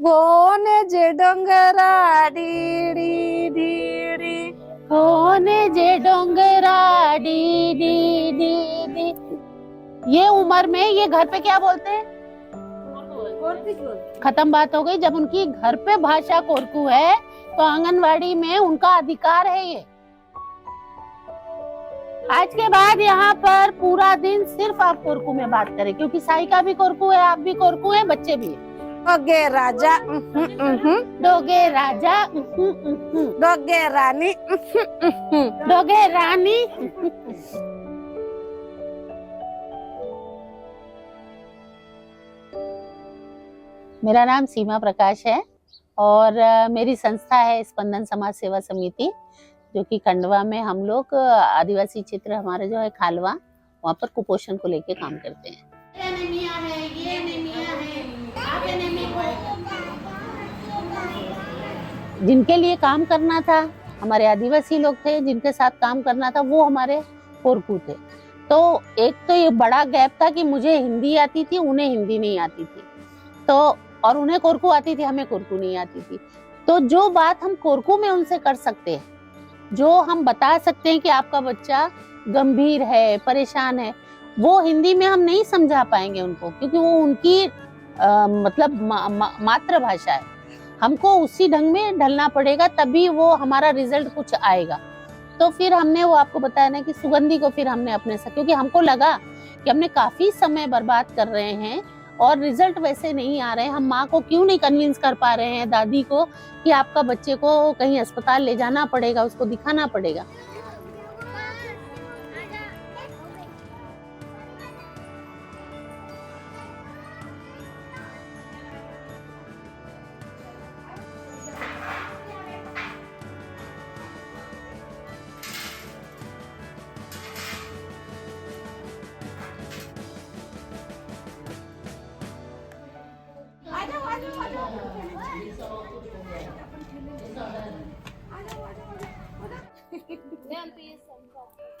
कोने जे डोंगरा डी डी कोने जे डोंगरा डी डी डी डी। ये उम्र में ये घर पे क्या बोलते हैं? खत्म बात हो गई। जब उनकी घर पे भाषा कोरकू है तो आंगनवाड़ी में उनका अधिकार है ये। आज के बाद यहाँ पर पूरा दिन सिर्फ आप कोरकू में बात करें, क्योंकि साइका भी कोरकू है, आप भी कोरकू है, बच्चे भी है। डोगे राजा डोगे राजा डोगे रानी डोगे रानी। मेरा नाम सीमा प्रकाश है और मेरी संस्था है स्पंदन समाज सेवा समिति, जो कि खंडवा में हम लोग आदिवासी क्षेत्र हमारे जो है खालवा, वहाँ पर कुपोषण को लेके काम करते हैं। जिनके लिए काम करना था, हमारे आदिवासी लोग थे जिनके साथ काम करना था, वो हमारे कोरकू थे। तो एक तो ये बड़ा गैप था कि मुझे हिंदी आती थी, उन्हें हिंदी नहीं आती थी, तो और उन्हें कोरकू आती थी, हमें कोरकू नहीं आती थी। तो जो बात हम कोरकू में उनसे कर सकते हैं, जो हम बता सकते हैं कि आपका बच्चा गंभीर है, परेशान है, वो हिंदी में हम नहीं समझा पाएंगे उनको, क्योंकि वो उनकी मतलब मातृभाषा है। हमको उसी ढंग में ढलना पड़ेगा, तभी वो हमारा रिजल्ट कुछ आएगा। तो फिर हमने वो आपको बताया ना कि सुगंधी को फिर हमने अपने साथ, क्योंकि हमको लगा कि हमने काफी समय बर्बाद कर रहे हैं और रिजल्ट वैसे नहीं आ रहे हैं। हम माँ को क्यों नहीं कन्विंस कर पा रहे हैं, दादी को, कि आपका बच्चे को कहीं अस्पताल ले जाना पड़ेगा, उसको दिखाना पड़ेगा।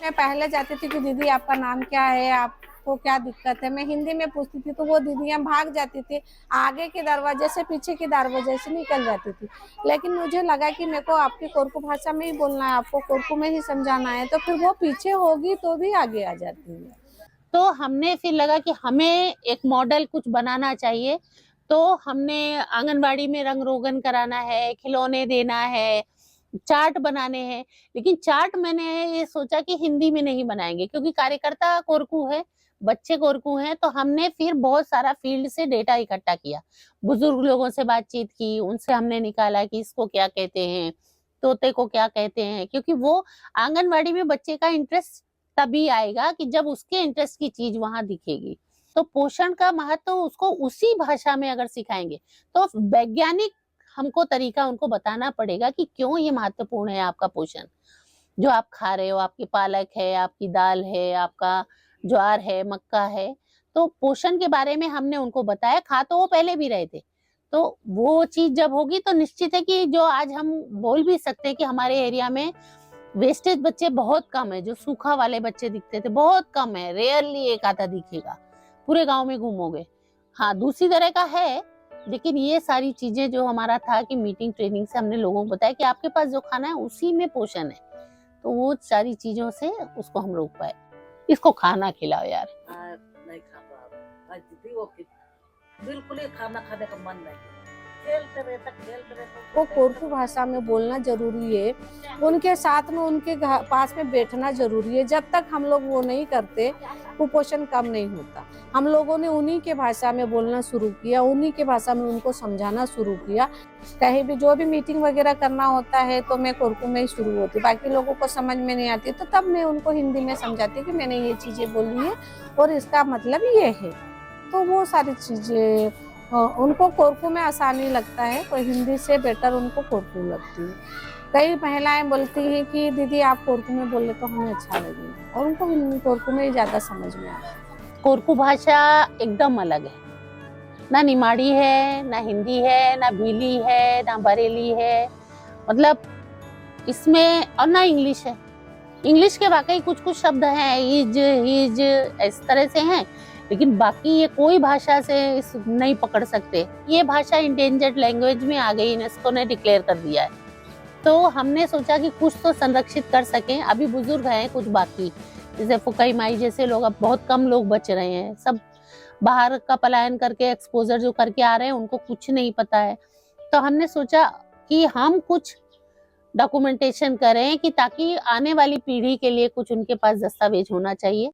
मैं पहले जाती थी कि दीदी आपका नाम क्या है, आपको क्या दिक्कत है, मैं हिंदी में पूछती थी तो वो दीदियां भाग जाती थी, आगे के दरवाजे से पीछे के दरवाजे से निकल जाती थी। लेकिन मुझे लगा कि मेरे को आपकी कोरकू भाषा में ही बोलना है, आपको कोरकू में ही समझाना है, तो फिर वो पीछे होगी तो भी आगे आ जाती है। तो हमने फिर लगा कि हमें एक मॉडल कुछ बनाना चाहिए। तो हमने आंगनबाड़ी में रंग रोगन कराना है, खिलौने देना है, चार्ट बनाने हैं। लेकिन चार्ट मैंने ये सोचा कि हिंदी में नहीं बनाएंगे, क्योंकि कार्यकर्ता कोरकू है, बच्चे कोरकू हैं। तो हमने फिर बहुत सारा फील्ड से डेटा इकट्ठा किया, बुजुर्ग लोगों से बातचीत की, उनसे हमने निकाला कि इसको क्या कहते हैं, तोते को क्या कहते हैं, क्योंकि वो आंगनबाड़ी में बच्चे का इंटरेस्ट तभी आएगा कि जब उसके इंटरेस्ट की चीज वहां दिखेगी। तो पोषण का महत्व उसको उसी भाषा में अगर सिखाएंगे तो वैज्ञानिक हमको तरीका उनको बताना पड़ेगा कि क्यों ये महत्वपूर्ण है आपका पोषण। जो आप खा रहे हो, आपकी पालक है, आपकी दाल है, आपका ज्वार है, मक्का है, तो पोषण के बारे में हमने उनको बताया। खा तो वो पहले भी रहे थे, तो वो चीज जब होगी तो निश्चित है कि जो आज हम बोल भी सकते हैं कि हमारे एरिया में वेस्टेज बच्चे बहुत कम है, जो सूखा वाले बच्चे दिखते थे बहुत कम है, रेयरली एक आधा दिखेगा, पूरे गांव में घूमोगे। हाँ, दूसरी तरह का है, लेकिन ये सारी चीजें जो हमारा था कि मीटिंग ट्रेनिंग से हमने लोगों को बताया कि आपके पास जो खाना है उसी में पोषण है, तो वो सारी चीजों से उसको हम रोक पाए। इसको खाना खिलाओ यार। नहीं खाता दीदी, वो बिल्कुल ही खाना खाने का मन नहीं, खेलते रहता। वो कोरकू भाषा में बोलना जरूरी है, उनके साथ में उनके पास में बैठना जरूरी है। जब तक हम लोग वो नहीं करते कुपोषण कम नहीं होता। हम लोगों ने उन्हीं के भाषा में बोलना शुरू किया, उन्हीं के भाषा में उनको समझाना शुरू किया। कहीं भी जो भी मीटिंग वगैरह करना होता है तो मैं कोरकू में ही शुरू होती, बाकी लोगों को समझ में नहीं आती तो तब मैं उनको हिंदी में समझाती कि मैंने ये चीजें बोली है और इसका मतलब ये है। तो वो सारी चीजें उनको कोरकू में आसानी लगता है, तो हिंदी से बेटर उनको कोरकू लगती है। कई महिलाएं बोलती हैं कि दीदी आप कोरकू में बोले तो हमें अच्छा लगेगा, और उनको कोरकू में ही ज्यादा समझ में आता है। कोरकू भाषा एकदम अलग है, ना निमाड़ी है, ना हिंदी है, ना भीली है, ना बरेली है, मतलब इसमें, और ना इंग्लिश है। इंग्लिश के वाकई कुछ कुछ शब्द हैं, इज हिज इस तरह से हैं, लेकिन बाकी ये कोई भाषा से इस नहीं पकड़ सकते। ये भाषा इंडेंजर्ड लैंग्वेज में आ गई, यूनेस्को ने डिक्लेयर कर दिया है। तो हमने सोचा कि कुछ तो संरक्षित कर सकें। अभी बुजुर्ग हैं कुछ बाकी, जैसे फुकाई माई जैसे लोग, अब बहुत कम लोग बच रहे हैं। सब बाहर का पलायन करके एक्सपोजर जो करके आ रहे हैं, उनको कुछ नहीं पता है। तो हमने सोचा कि हम कुछ डॉक्यूमेंटेशन करें कि ताकि आने वाली पीढ़ी के लिए कुछ उनके पास दस्तावेज होना चाहिए।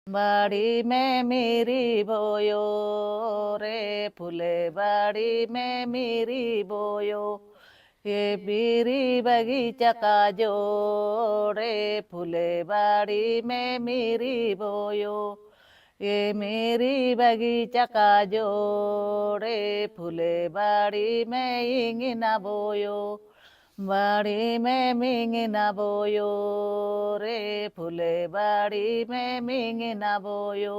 बाड़ी में मेरी बोयो रे फूले, बाड़ी में मेरी बोयो, ये मेरी बगीचा का जोड़े, फूले बाड़ी में मेरी बोयो, ये मेरी बगीचा का जोड़े, फूले बाड़ी में इंगना बोयो, बाड़ी में मिंगना बोयो रे फूले, बाड़ी में मिंगना बोयो,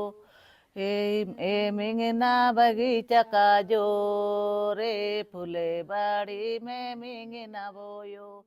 ए मिंगना बगीचा का जो रे, फूले बाड़ी में मिंगना बोयो।